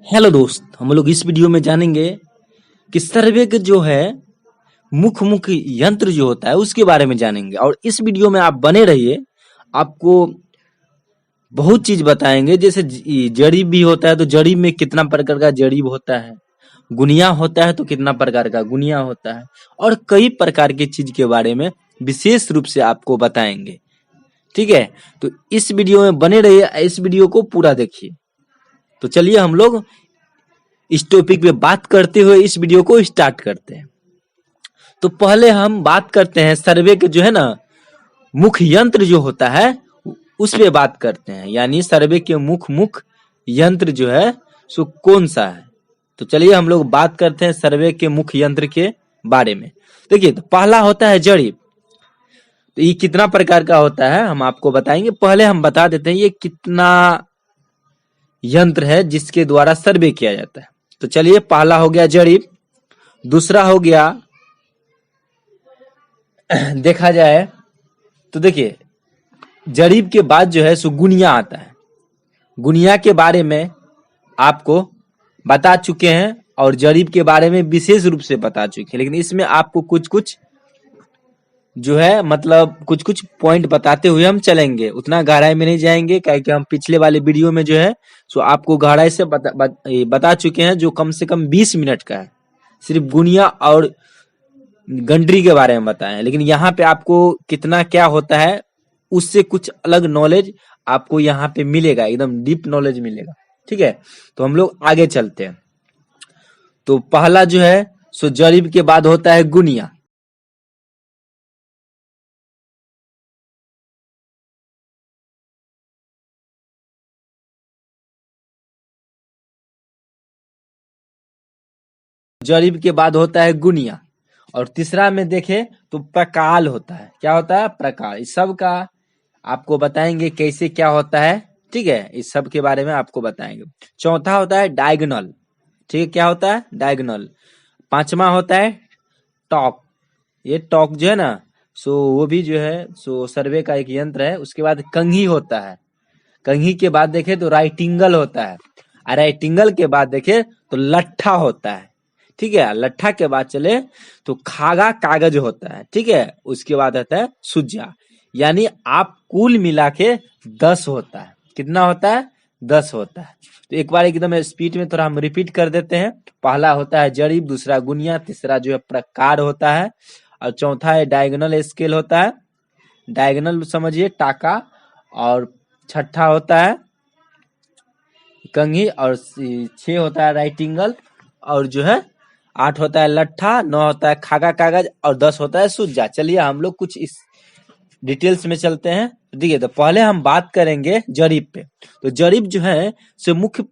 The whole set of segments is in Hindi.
हेलो दोस्त, हम लोग इस वीडियो में जानेंगे कि सर्वे के जो है मुख्य यंत्र जो होता है उसके बारे में जानेंगे। और इस वीडियो में आप बने रहिए, आपको बहुत चीज बताएंगे। जैसे जड़ी भी होता है तो जड़ी में कितना प्रकार का जड़ी होता है, गुनिया होता है तो कितना प्रकार का गुनिया होता है, और कई प्रकार की चीज के बारे में विशेष रूप से आपको बताएंगे। ठीक है, तो इस वीडियो में बने रहिए, इस वीडियो को पूरा देखिए। तो चलिए हम लोग इस टॉपिक पे बात करते हुए इस वीडियो को स्टार्ट करते हैं। तो पहले हम बात करते हैं सर्वे के जो है ना मुख्य यंत्र जो होता है उस पे बात करते हैं, यानी सर्वे के मुख्य यंत्र जो है सो कौन सा है। तो चलिए हम लोग बात करते हैं सर्वे के मुख्य यंत्र के बारे में। देखिए, तो पहला होता है जरीब। तो ये कितना प्रकार का होता है हम आपको बताएंगे। पहले हम बता देते हैं ये कितना यंत्र है जिसके द्वारा सर्वे किया जाता है। तो चलिए, पहला हो गया जरीब, दूसरा हो गया देखा जाए तो देखिए जरीब के बाद जो है सो गुनिया आता है। गुनिया के बारे में आपको बता चुके हैं और जरीब के बारे में विशेष रूप से बता चुके हैं, लेकिन इसमें आपको कुछ कुछ जो है मतलब कुछ कुछ पॉइंट बताते हुए हम चलेंगे, उतना गहराई में नहीं जाएंगे क्योंकि हम पिछले वाले वीडियो में जो है सो आपको गहराई से बता चुके हैं, जो कम से कम 20 मिनट का है। सिर्फ गुनिया और गंडरी के बारे में बताएं, लेकिन यहाँ पे आपको कितना क्या होता है उससे कुछ अलग नॉलेज आपको यहाँ पे मिलेगा, एकदम डीप नॉलेज मिलेगा। ठीक है, तो हम लोग आगे चलते हैं। तो पहला जो है सो जरीब के बाद होता है गुनिया। जरीब के बाद होता है गुनिया, और तीसरा में देखे तो प्रकाल होता है। क्या होता है? प्रकाल। इस सब का आपको बताएंगे कैसे क्या होता है। ठीक है, इस सब के बारे में आपको बताएंगे। चौथा होता है डायगोनल। ठीक है, क्या होता है? डायगोनल। पांचवा होता है टॉक। ये टॉक जो है ना सो वो भी जो है सो सर्वे का एक यंत्र है। उसके बाद कंघी होता है। कंघी के बाद देखे तो राइटिंगल होता है, और राइटिंगल के बाद देखे तो लट्ठा होता है। ठीक है, लट्ठा के बाद चले तो खागा कागज होता है। ठीक है, उसके बाद आता है सुजा। यानी आप कुल मिला के 10 होता है। कितना होता है? 10 होता है। तो एक बार एकदम स्पीड में थोड़ा हम रिपीट कर देते हैं। पहला होता है जरीब, दूसरा गुनिया, तीसरा जो है प्रकार होता है, और चौथा है डायगोनल स्केल होता है। डायगोनल समझिए टाका, और छठा होता है कंघी, और 6 होता है राइटिंगल, और जो है 8 होता है लट्ठा, 9 होता है खागा कागज, और 10 होता है सुज्जा। चलिए हम लोग कुछ इस डिटेल्स में चलते हैं। देखिए, तो पहले हम बात करेंगे जरीब पे। तो जरीब जो है से मुख्य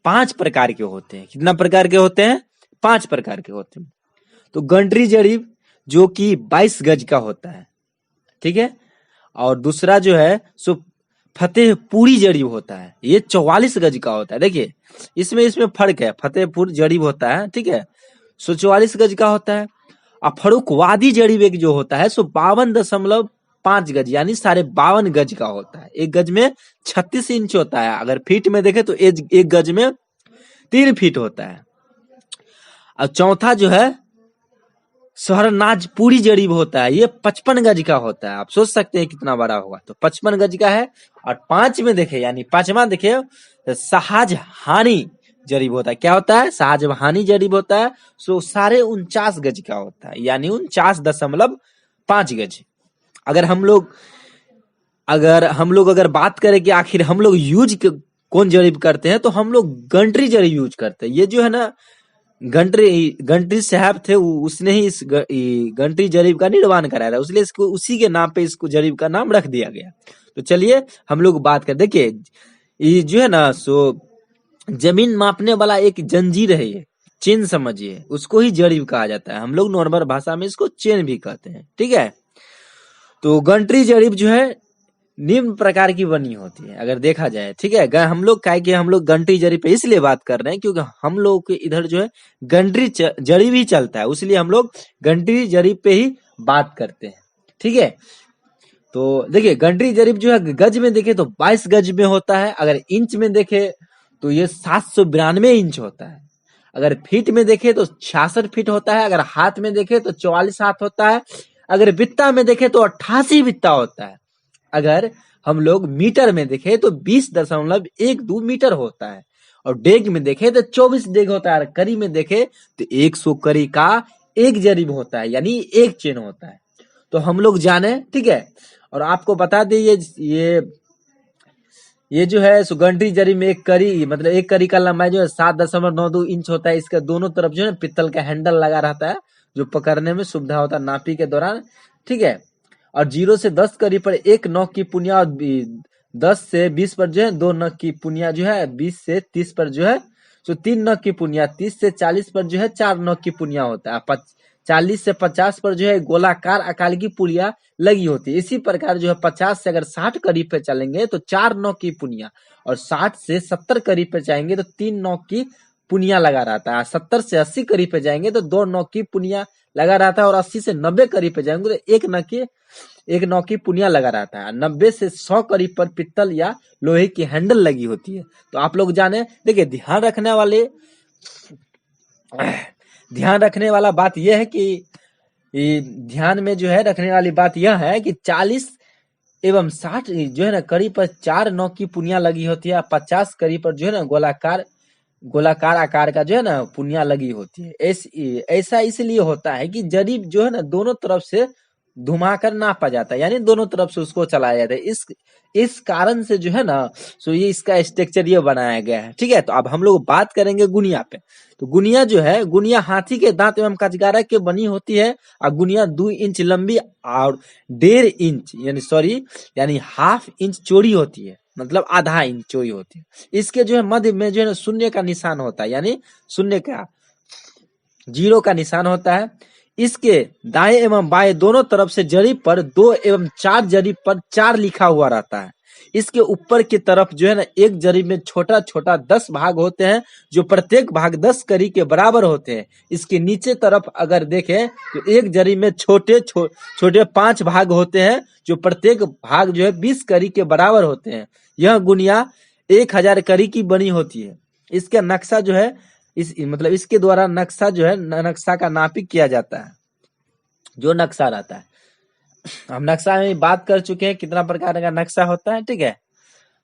5 प्रकार के होते हैं। कितना प्रकार के होते हैं? 5 प्रकार के होते हैं। तो गंडरी जरीब जो कि 22 गज का होता है। ठीक है, और दूसरा जो है सो फतेहपुरी जरीब होता है। ये 44 गज का होता है। देखिए इसमें फर्क है। फतेहपुर जरीब होता है, ठीक है, सो 44 गज का होता है। और फरुखवादी जरीब एक जो होता है सो 52.5 गज यानी 52.5 गज का होता है। एक गज में 36 इंच होता है। अगर फीट में देखे तो एक गज में 3 फीट होता है। और चौथा जो है शहरनाजपुरी जरीब होता है। ये 55 गज का होता है। आप सोच सकते हैं कितना बड़ा होगा। तो 55 गज का है। और 5 में देखे यानी 5वां देखे तो शाहजहानी जरीब होता है। क्या होता है? शाहजहानी जरीब होता है। सो 49.5 गज का होता है, यानी 49.5 गज। अगर हम लोग बात करें कि आखिर हम लोग यूज कौन जरीब करते हैं, तो हम लोग गंटरी जरीब यूज करते हैं। ये जो है ना गंटरी साहब थे, उसने ही इस गंटरी जरीब का निर्माण कराया था, इसलिए इसको उसी के नाम पे इसको जरीब का नाम रख दिया गया। तो चलिए हम लोग बात कर। देखिए ये जो है ना सो जमीन मापने वाला एक जंजीर है, ये चेन समझिए, उसको ही जरीब कहा जाता है। हम लोग नॉर्मल भाषा में इसको चेन भी कहते हैं। ठीक है, तो गंटरी जरीब जो है निम्न प्रकार की बनी होती है अगर देखा जाए। ठीक है, हम लोग गंटरी जरीब पे इसलिए बात कर रहे हैं क्योंकि हम लोग के इधर जो है गंटरी जरीब ही चलता है, इसलिए हम लोग गंटरी जरीब पे ही बात करते हैं। ठीक है, तो देखिए गंटरी जरीब जो है गज में देखे तो 22 गज में होता है। अगर इंच में देखे तो ये 792 इंच होता है। अगर फीट में देखे तो 66 फीट होता है, अगर हाथ में देखे तो 44 हाथ होता है, अगर बित्ता में देखे तो 88 बित्ता होता है, अगर हम लोग मीटर में देखे तो 20.12 मीटर होता है, और डेग में देखे तो 24 डेग होता है, और करी में देखे तो 100 करी का एक जरीब होता है, यानी एक चेन होता है। तो हम लोग जाने, ठीक है। और आपको बता दें ये जो है सुगंधी जरी में एक करी, मतलब एक करी का लंबाई जो है 7.92 इंच होता है। इसके दोनों तरफ जो है पित्तल का हैंडल लगा रहता है, जो पकड़ने में सुविधा होता है नापी के दौरान, ठीक है। और 0 से 10 करी पर एक नोक की पुनिया, और 10 से 20 पर जो है 2 नोक की पुनिया जो है, 20 से 30 पर जो है तो 3 नोक की पुनिया, 30 से 40 पर जो है 4 नोक की पुनिया होता है, 40 से 50 पर जो है गोलाकार आकार की पुलिया लगी होती है। इसी प्रकार जो है 50 से अगर 60 करीब पे चलेंगे तो 4 नोक की पुनिया, और 60 से 70 करीब पे जाएंगे तो 3 नोक की पुनिया लगा रहता है। 70 से 80 करीब पे जाएंगे तो 2 नोक की पुनिया लगा रहता है, और 80 से 90 करीब पे जाएंगे तो एक नोक की पुनिया लगा रहता है। 90 से 100 करीब पर पित्तल या लोहे की हैंडल लगी होती है। तो आप लोग जाने, देखिए ध्यान रखने वाला बात यह है कि ध्यान में जो है रखने वाली बात यह है कि 40 एवं 60 जो है ना कड़ी पर 4 नोक की पुनिया लगी होती है, 50 कड़ी पर जो है ना गोलाकार आकार का जो है ना पुनिया लगी होती है। ऐसा इसलिए होता है कि जरीब जो है ना दोनों तरफ से घुमाकर नापा जाता है, यानी दोनों तरफ से उसको चलाया जाता है। इस कारण से जो है ना, सो ये इसका स्ट्रक्चर ये बनाया गया है, ठीक है। तो अब हम लोग बात करेंगे गुनिया पे। तो गुनिया जो है, गुनिया हाथी के दांत एवं कचगारा के बनी होती है, और गुनिया 2 इंच लंबी और 1.5 इंच यानी हाफ इंच चौड़ी होती है, मतलब आधा इंच चौड़ी होती है। इसके जो है मध्य में जो है शून्य का निशान होता है, यानी शून्य का 0 का निशान होता है। इसके दाएं एवं बाएं दोनों तरफ से जरीब पर 2 एवं 4 जरीब पर 4 लिखा हुआ रहता है। इसके ऊपर की तरफ जो है ना एक जरीब में छोटा छोटा 10 भाग होते हैं, जो प्रत्येक भाग 10 करी के बराबर होते हैं। इसके नीचे तरफ अगर देखें तो एक जरीब में छोटे छोटे 5 भाग होते हैं, जो प्रत्येक भाग जो है 20 करी के बराबर होते हैं। यह गुनिया 1000 करी की बनी होती है। इसका नक्शा जो है इसके द्वारा नक्शा जो है नक्शा का नापी किया जाता है, जो नक्शा रहता है। हम नक्शा में बात कर चुके हैं कितना प्रकार का नक्शा होता है, ठीक है।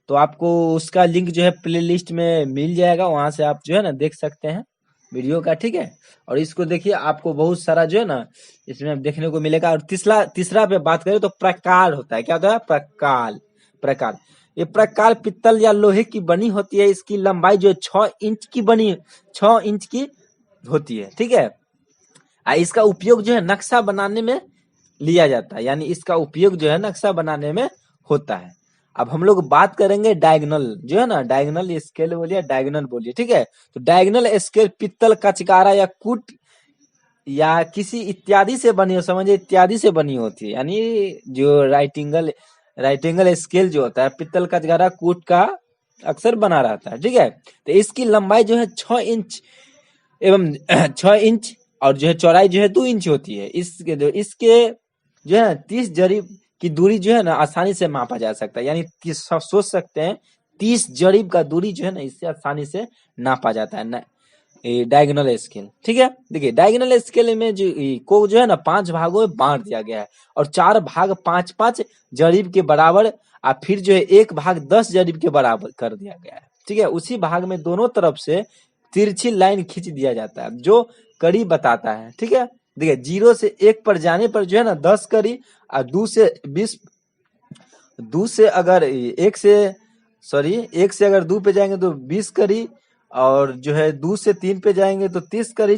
तो आपको उसका लिंक जो है प्लेलिस्ट में मिल जाएगा, वहां से आप जो है ना देख सकते हैं वीडियो का, ठीक है। और इसको देखिए, आपको बहुत सारा जो है ना इसमें देखने को मिलेगा। और तीसरा पे बात करें तो प्रकार होता है। क्या होता है? प्रकार। ये प्रकार पित्तल या लोहे की बनी होती है। इसकी लंबाई जो 6 इंच की होती है, ठीक है। इसका उपयोग जो है नक्शा बनाने में लिया जाता है, यानी इसका उपयोग जो है नक्शा बनाने में होता है। अब हम लोग बात करेंगे डायगोनल, जो है ना डायगोनल स्केल बोलिए, डायगोनल बोलिए, ठीक है। तो डायगोनल स्केल पित्तल का चिकारा या कूट या किसी इत्यादि से बनी हो, समझिए इत्यादि से बनी होती है। यानी जो राइट एंगल स्केल जो होता है पित्तल का चिकारा कूट का अक्सर बना रहता है, ठीक है। तो इसकी लंबाई जो है 6 इंच एवं 6 इंच और जो है चौड़ाई जो है 2 इंच होती है। इसके जो है 30 जरीब की दूरी जो है ना आसानी से मापा जा सकता है, यानी सोच सकते हैं 30 जरीब का दूरी जो है ना इससे आसानी से नापा जाता है डायगोनल स्केल, ठीक है। देखिए डायगोनल स्केल में जो है ना 5 भागों में बांट दिया गया है, और 4 भाग 5-5 जरीब के बराबर, और फिर जो है 1 भाग 10 जरीब के बराबर कर दिया गया है, ठीक है। उसी भाग में दोनों तरफ से तिरछी लाइन खींच दिया जाता है, जो कड़ी बताता है, ठीक है। देखिए 0 से 1 पर जाने पर जो है ना 10 कड़ी, और 2 से अगर 1 से अगर 2 पे जाएंगे तो 20 कड़ी, और जो है 2 से 3 पे जाएंगे तो 30 कड़ी,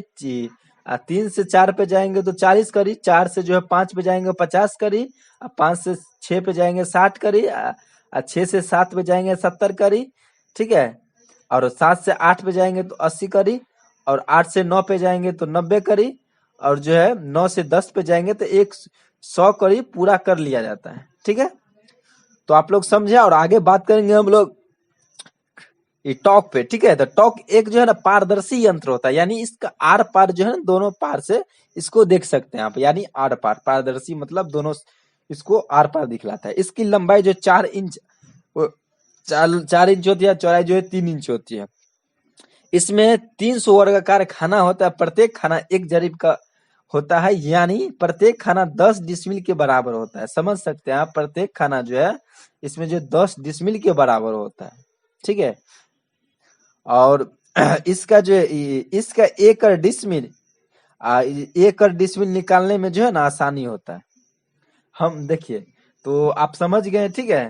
3 से 4 पे जाएंगे तो 40 कड़ी, 4 से जो है 5 पे जाएंगे 50 कड़ी, 5 से 6 पे जाएंगे 60 कड़ी, 6 से 7 पे जाएंगे 70 कड़ी, ठीक है। और 7 से 8 पे जाएंगे तो 80 कड़ी, और 8 से 9 पे जाएंगे तो 90 कड़ी, और जो है 9 से 10 पे जाएंगे तो 100 कड़ी पूरा कर लिया जाता है, ठीक है। तो आप लोग समझे। और आगे बात करेंगे हम लोग टॉक पे, ठीक है। तो टॉक एक जो है ना पारदर्शी यंत्र होता है, यानी इसका आर पार जो है ना दोनों पार से इसको देख सकते हैं आप, यानी आर पार, पारदर्शी मतलब दोनों इसको आर पार दिखलाता है। इसकी लंबाई जो 4 इंच 4 इंच होती है, चौड़ाई जो है 3 इंच होती है। इसमें 300 वर्गाकार खाना होता है, प्रत्येक खाना 1 जरीब का होता है, यानी प्रत्येक खाना 10 डिसमिल के बराबर होता है। समझ सकते हैं आप, प्रत्येक खाना जो है इसमें जो 10 डिसमिल के बराबर होता है, ठीक है। और इसका जो इसका एकड़ डिसमिल एकड़ डिसमिल निकालने में जो है ना आसानी होता है। हम देखिए, तो आप समझ गए, ठीक है,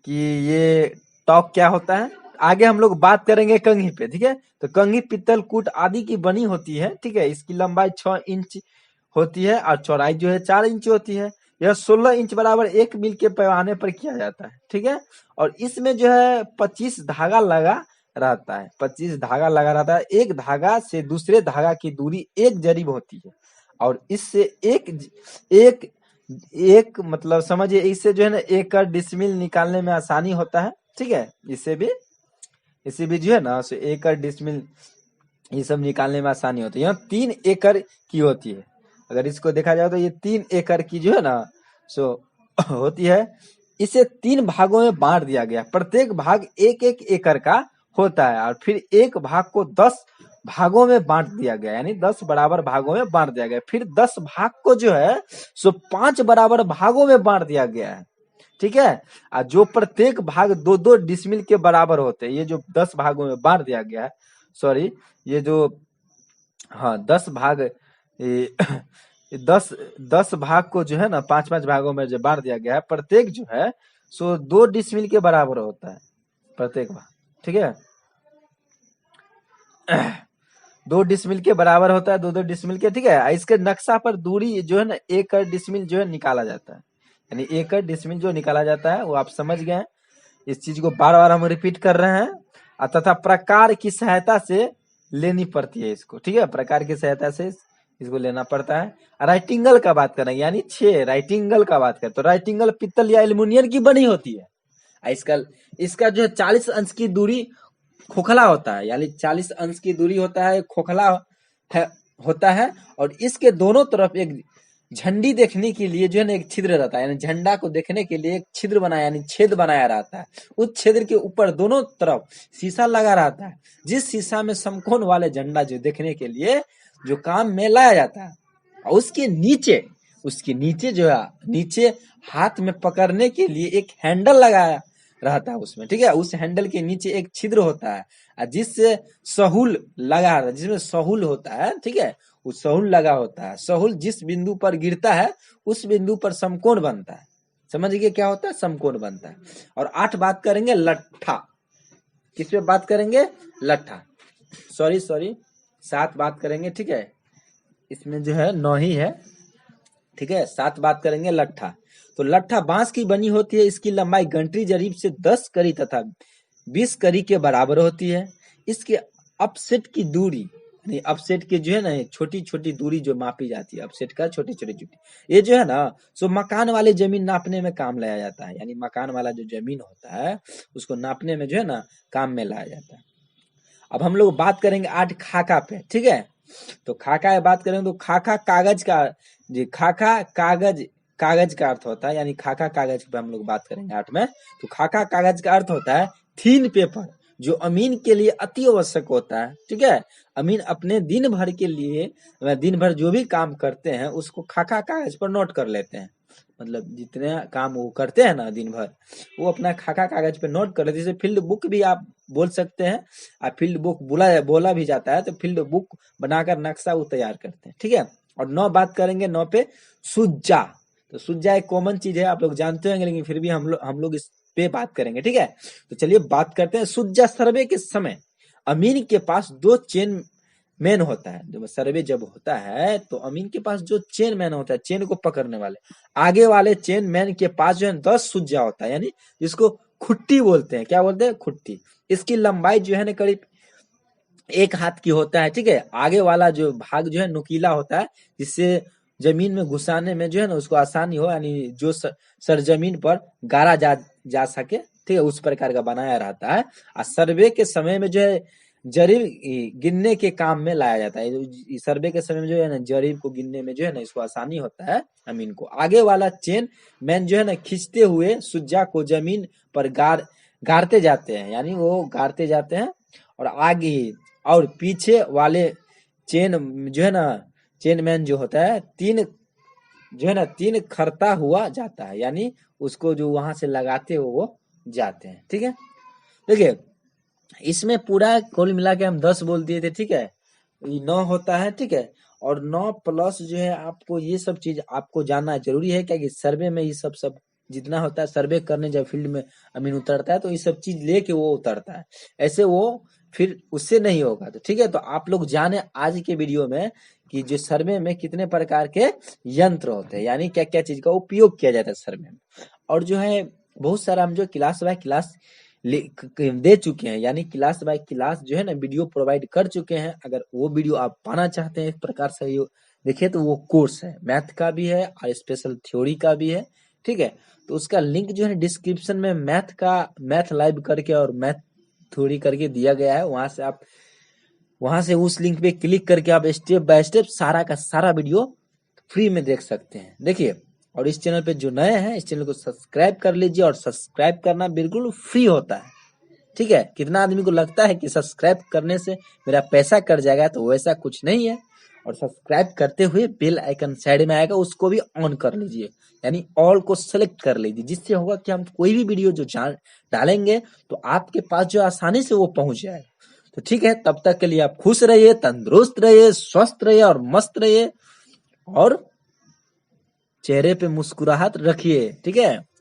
कि ये टॉक क्या होता है। आगे हम लोग बात करेंगे कंघी पे, ठीक है। तो कंघी पित्तल कूट आदि की बनी होती है, ठीक है। इसकी लंबाई 6 इंच होती है और चौड़ाई जो है 4 इंच होती है। यह 16 इंच बराबर 1 मील के पैमाने पर किया जाता है, ठीक है। और इसमें जो है 25 धागा लगा रहता है, 25 धागा लगा रहता है। एक धागा से दूसरे धागा की दूरी 1 जरीब होती है। और इससे एक एक एक मतलब समझिए, इससे जो है ना एकड़ डिसमिल निकालने में आसानी होता है, ठीक है। इससे भी जो है ना सो एकड़ डिसमिल ये सब निकालने में आसानी होती है। यहाँ 3 एकड़ की होती है। अगर इसको देखा जाए तो ये 3 एकड़ की जो है ना सो होती है। इसे 3 भागों में बांट दिया गया, प्रत्येक भाग 1-1 एकड़ का होता है। और फिर एक भाग को 10 भागों में बांट दिया गया, यानी 10 बराबर भागों में बांट दिया गया। फिर 10 भाग को जो है सो 5 बराबर भागों में बांट दिया गया है, ठीक है। और जो प्रत्येक भाग 2-2 डिसमिल के बराबर होते हैं, ये जो 10 भागों में बांट दिया गया है, सॉरी, ये जो 10 भाग, ये 10 भाग को जो है ना 5-5 भागों में जो बांट दिया गया है, प्रत्येक जो है सो 2 डिसमिल के बराबर होता है प्रत्येक भाग, ठीक है। 2 डिसमिल के बराबर होता है, 2-2 डिसमिल के, ठीक है। इसके नक्शा पर दूरी जो है ना एकड़ डिसमिल जो है निकाला जाता है, यानी एकड़ डिसमिल जो निकाला जाता है वो आप समझ गए। इस चीज को बार बार हम रिपीट कर रहे हैं। तथा प्रकार की सहायता से लेनी पड़ती है इसको, ठीक है। प्रकार की सहायता से इसको लेना पड़ता है। राइटिंगल का बात करें, यानी 6 राइटिंगल का बात करें तो राइटिंगल पित्तल या एल्युमिनियम की बनी होती है। इसका जो है 40 अंश की दूरी खोखला होता है, यानी 40 अंश की दूरी होता है, खोखला होता है। और इसके दोनों तरफ एक झंडी देखने के लिए जो है ना एक छिद्र रहता है, यानी झंडा को देखने के लिए एक छिद्र बनाया, यानी छेद बनाया रहता है। उस छिद्र के ऊपर दोनों तरफ शीशा लगा रहता है, जिस शीशा में समकोण वाले झंडा जो देखने के लिए जो काम में लाया जाता है। और उसके नीचे जो है, नीचे हाथ में पकड़ने के लिए एक हैंडल लगाया रहता है उसमें, ठीक है। उस हैंडल के नीचे एक छिद्र होता है जिससे सहूल लगा रहता है, जिसमें सहूल होता है, ठीक है। वो सहूल लगा होता है। सहूल जिस बिंदु पर गिरता है उस बिंदु पर समकोण बनता है। समझ गए क्या होता है? समकोण बनता है। और 8 बात करेंगे लट्ठा। किस पे बात करेंगे? लट्ठा। सॉरी 7 बात करेंगे, ठीक है। इसमें जो है 9 ही है, ठीक है। 7 बात करेंगे लट्ठा। तो लट्ठा बांस की बनी होती है। इसकी लंबाई गंटरी जरीब से 10 कड़ी तथा 20 कड़ी के बराबर होती है। इसके अपसेट की दूरी, यानी अपसेट की जो है ना छोटी छोटी दूरी जो मापी जाती है, अपसेट का छोटी छोटी ये जो है ना सो मकान वाले जमीन नापने में काम लाया जाता है। यानी मकान वाला जो जमीन होता है उसको नापने में जो है ना काम में लाया जाता है। अब हम लोग बात करेंगे 8 खाका पे, ठीक है। तो खाका बात करेंगे तो खाका कागज का, जी खाका कागज का अर्थ होता है, यानी खाका कागज पे हम लोग बात करेंगे 8 में। तो खाका कागज का अर्थ होता है थीन पेपर, जो अमीन के लिए अति आवश्यक होता है, ठीक है। अमीन अपने दिन भर के लिए, दिन भर जो भी काम करते हैं उसको खाका कागज पर नोट कर लेते हैं। मतलब जितने काम वो करते हैं ना दिन भर, वो अपना खाका कागज पे नोट कर लेते हैं। जैसे फील्ड बुक भी आप बोल सकते हैं। और फील्ड बुक बोला भी जाता है, तो फील्ड बुक बनाकर नक्शा वो तैयार करते हैं, ठीक है। और 9 बात करेंगे 9 पे सुज्जा। तो सुज्जा एक कॉमन चीज है, आप लोग जानते होंगे, लेकिन फिर भी हम लोग इस पे बात करेंगे, ठीक है। तो चलिए बात करते हैं सुज्जा सर्वे के समय अमीन के पास 2 चेन मैन होता है। जब सर्वे जब होता है तो अमीन के पास जो चेन मैन होता है, चेन को पकड़ने वाले, आगे वाले चेन मैन के पास जो है 10 सुज्जा होता है, यानी जिसको खुट्टी बोलते हैं। क्या बोलते हैं? खुट्टी। इसकी लंबाई जो है ना करीब 1 हाथ की होता है, ठीक है। आगे वाला जो भाग जो है नुकीला होता है, जिससे जमीन में घुसाने में जो है ना उसको आसानी हो, यानी जो सरजमीन पर गाड़ा जा सके, ठीक है, उस प्रकार का बनाया रहता है। और सर्वे के समय में जो है जरीब गिनने के काम में लाया जाता है। सर्वे के समय में जो है ना जरीब को गिनने में जो है ना इसको आसानी होता है अमीन को। आगे वाला चेन मैन जो है ना खींचते हुए सुज्जा को जमीन पर गाड़ते जाते हैं, यानी वो गाड़ते जाते हैं और आगे और पीछे वाले चेन जो है ना, चेन मैन जो होता है, तीन जो है ना, तीन खरता हुआ जाता है, यानी उसको जो वहां से लगाते हो वो जाते हैं। ठीक है, देखिए इसमें पूरा कुल मिला के हम 10 बोल दिए थे। ठीक है, ये 9 होता है। ठीक है, और 9 प्लस जो है आपको ये सब चीज आपको जानना जरूरी है, क्या कि सर्वे में ये सब सब जितना होता है, सर्वे करने जब फील्ड में अमीन उतरता है तो ये सब चीज लेके वो उतरता है, ऐसे वो फिर उससे नहीं होगा। तो ठीक है, तो आप लोग जाने आज के वीडियो में कि जो सर्वे में कितने प्रकार के यंत्र होते हैं, यानी क्या क्या चीज का उपयोग किया जाता है सर्वे में। और जो है बहुत सारा हम जो क्लास बाय क्लास दे चुके हैं, यानी क्लास बाय क्लास जो है ना वीडियो प्रोवाइड कर चुके हैं। अगर वो वीडियो आप पाना चाहते हैं एक प्रकार से देखिए, तो वो कोर्स है, मैथ का भी है और स्पेशल थ्योरी का भी है। ठीक है, तो उसका लिंक जो है डिस्क्रिप्शन में मैथ का, मैथ लाइव करके और मैथ थ्योरी करके दिया गया है। वहां से उस लिंक पे क्लिक करके आप स्टेप बाय स्टेप सारा का सारा वीडियो फ्री में देख सकते हैं। देखिए, और इस चैनल पे जो नए हैं इस चैनल को सब्सक्राइब कर लीजिए, और सब्सक्राइब करना बिल्कुल फ्री होता है। ठीक है, कितना आदमी को लगता है कि सब्सक्राइब करने से मेरा पैसा कट जाएगा, तो वैसा कुछ नहीं है। और सब्सक्राइब करते हुए बेल आइकन साइड में आएगा, उसको भी ऑन कर लीजिए, यानी ऑल को सेलेक्ट कर लीजिए, जिससे होगा कि हम कोई भी वीडियो जो डालेंगे तो आपके पास जो आसानी से वो पहुंच जाएगा। तो ठीक है, तब तक के लिए आप खुश रहिए, तंदुरुस्त रहिए, स्वस्थ रहिए और मस्त रहिए, और चेहरे पे मुस्कुराहट रखिए। ठीक है।